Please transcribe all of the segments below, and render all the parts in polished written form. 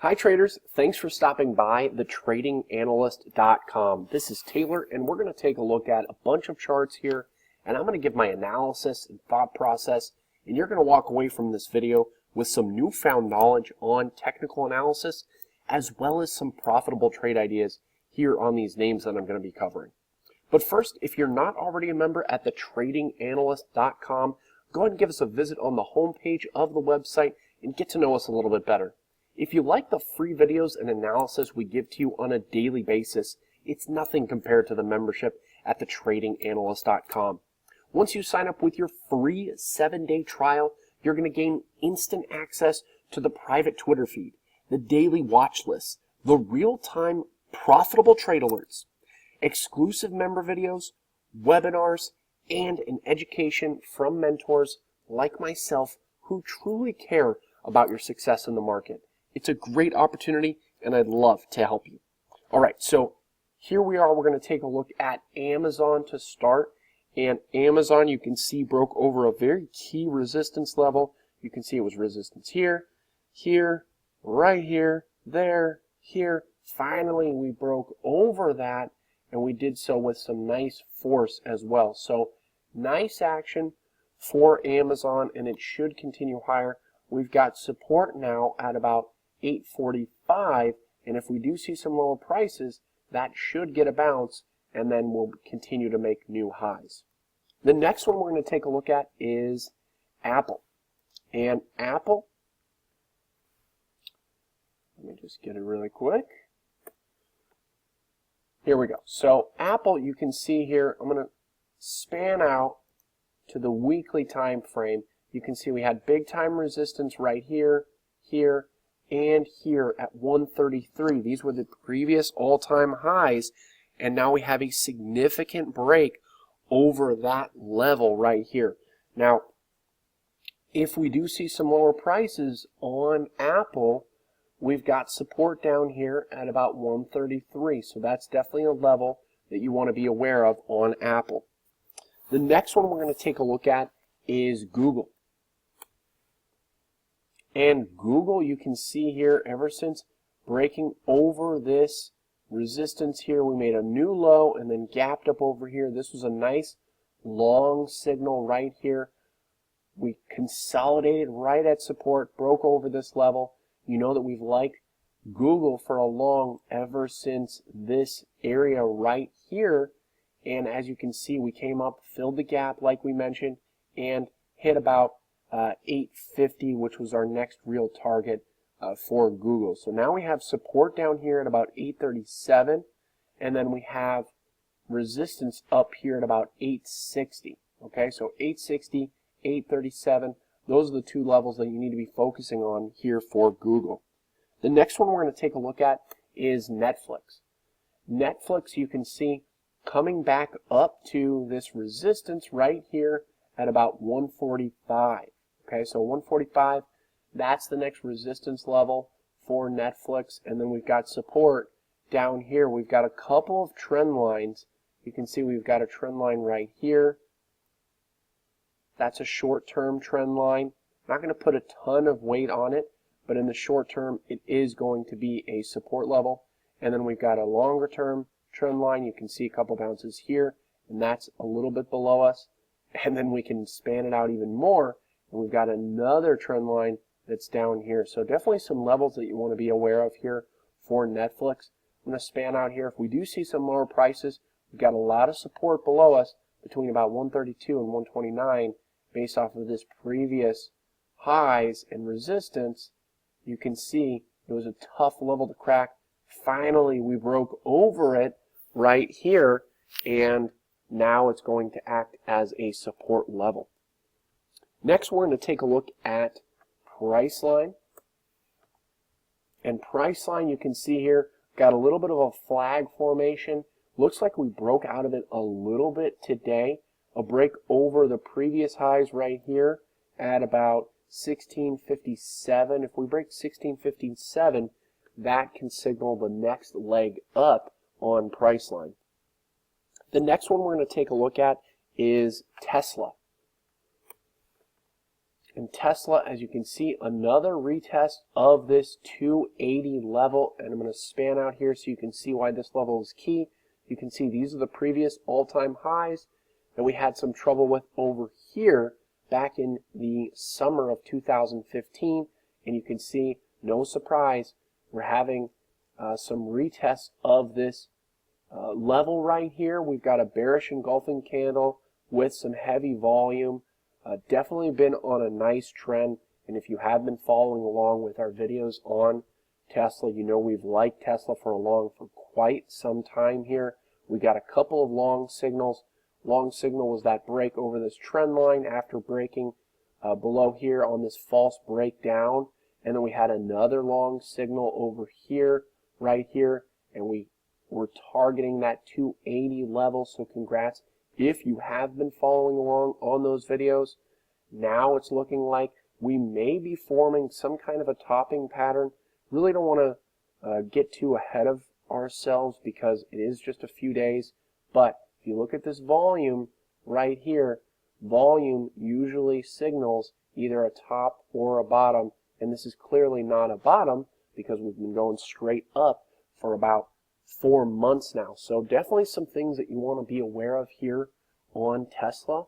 Hi traders, thanks for stopping by thetradinganalyst.com. This is Taylor and we're going to take a look at a bunch of charts here and I'm going to give my analysis and thought process and you're going to walk away from this video with some newfound knowledge on technical analysis as well as some profitable trade ideas here on these names that I'm going to be covering. But first, if you're not already a member at thetradinganalyst.com, go ahead and give us a visit on the homepage of the website and get to know us a little bit better. If you like the free videos and analysis we give to you on a daily basis, it's nothing compared to the membership at thetradinganalyst.com. Once you sign up with your free 7-day trial, you're going to gain instant access to the private Twitter feed, the daily watch list, the real-time profitable trade alerts, exclusive member videos, webinars, and an education from mentors like myself who truly care about your success in the market. It's a great opportunity, and I'd love to help you. All right, so here we are. We're going to take a look at Amazon to start. And Amazon, you can see, broke over a very key resistance level. You can see it was resistance here, here, right here, there, here. Finally, we broke over that, and we did so with some nice force as well. So nice action for Amazon, and it should continue higher. We've got support now at about 845, and if we do see some lower prices, that should get a bounce, and then we'll continue to make new highs. The next one we're going to take a look at is Aapl. And Aapl, let me just get it really quick. Here we go. So Aapl, you can see here, I'm going to span out to the weekly time frame. You can see we had big time resistance right here, here, and here at 133. These were the previous all-time highs, and now we have a significant break over that level right here. Now, if we do see some lower prices on Aapl, we've got support down here at about 133. So that's definitely a level that you want to be aware of on Aapl. The next one we're going to take a look at is Googl. And Googl, you can see here, ever since breaking over this resistance here, we made a new low and then gapped up over here. This was a nice long signal right here. We consolidated right at support, broke over this level. You know that we've liked Googl for a long ever since this area right here. And as you can see, we came up, filled the gap like we mentioned, and hit about 850, which was our next real target for Googl. So now we have support down here at about 837, and then we have resistance up here at about 860. Okay, so 860, 837, those are the two levels that you need to be focusing on here for Googl. The next one we're going to take a look at is Nflx. Nflx, you can see, coming back up to this resistance right here at about 145. Okay, so 145, that's the next resistance level for Nflx, and then we've got support down here. We've got a couple of trend lines. You can see we've got a trend line right here. That's a short-term trend line. I'm not going to put a ton of weight on it, but in the short term, it is going to be a support level. And then we've got a longer-term trend line. You can see a couple bounces here, and that's a little bit below us. And then we can span it out even more, and we've got another trend line that's down here. So definitely some levels that you want to be aware of here for Nflx. I'm going to span out here. If we do see some lower prices, we've got a lot of support below us between about 132 and 129 based off of this previous highs and resistance. You can see it was a tough level to crack. Finally, we broke over it right here, and now it's going to act as a support level. Next, we're going to take a look at Priceline. And Priceline, you can see here, got a little bit of a flag formation. Looks like we broke out of it a little bit today. A break over the previous highs right here at about 1657. If we break 1657, that can signal the next leg up on Priceline. The next one we're going to take a look at is Tesla. And Tesla, as you can see, another retest of this 280 level, and I'm going to span out here so you can see why this level is key. You can see these are the previous all-time highs that we had some trouble with over here back in the summer of 2015, and you can see, no surprise, we're having some retests of this level right here. We've got a bearish engulfing candle with some heavy volume. Definitely been on a nice trend, and if you have been following along with our videos on Tesla, you know we've liked Tesla for quite some time here. We got a couple of long signals. Long signal was that break over this trend line after breaking below here on this false breakdown, and then we had another long signal over here, right here, and we were targeting that 280 level. So congrats if you have been following along on those videos. Now it's looking like we may be forming some kind of a topping pattern. Really don't want to get too ahead of ourselves because it is just a few days, but if you look at this volume right here, volume usually signals either a top or a bottom, and this is clearly not a bottom because we've been going straight up for about 4 months now. So definitely some things that you want to be aware of here on Tesla,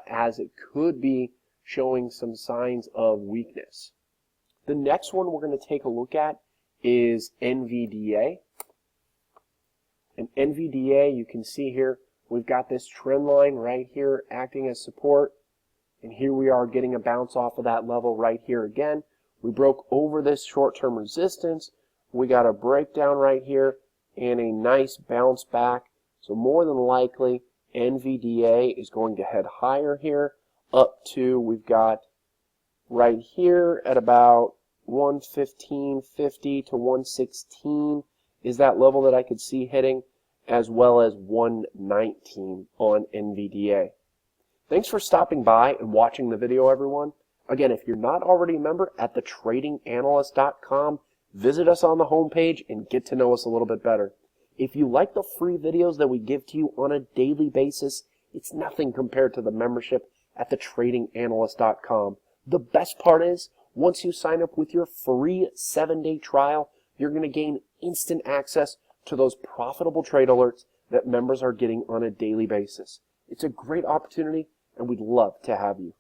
as it could be showing some signs of weakness. The next one we're going to take a look at is NVDA. And NVDA, you can see here, we've got this trend line right here acting as support, and here we are getting a bounce off of that level right here again. We broke over this short-term resistance. We got a breakdown right here and a nice bounce back. So more than likely, NVDA is going to head higher here up to, we've got right here at about 115.50 to 116 is that level that I could see hitting, as well as 119 on NVDA. Thanks for stopping by and watching the video, everyone. Again, if you're not already a member at thetradinganalyst.com, visit us on the homepage and get to know us a little bit better. If you like the free videos that we give to you on a daily basis, it's nothing compared to the membership at thetradinganalyst.com. The best part is, once you sign up with your free 7-day trial, you're going to gain instant access to those profitable trade alerts that members are getting on a daily basis. It's a great opportunity, and we'd love to have you.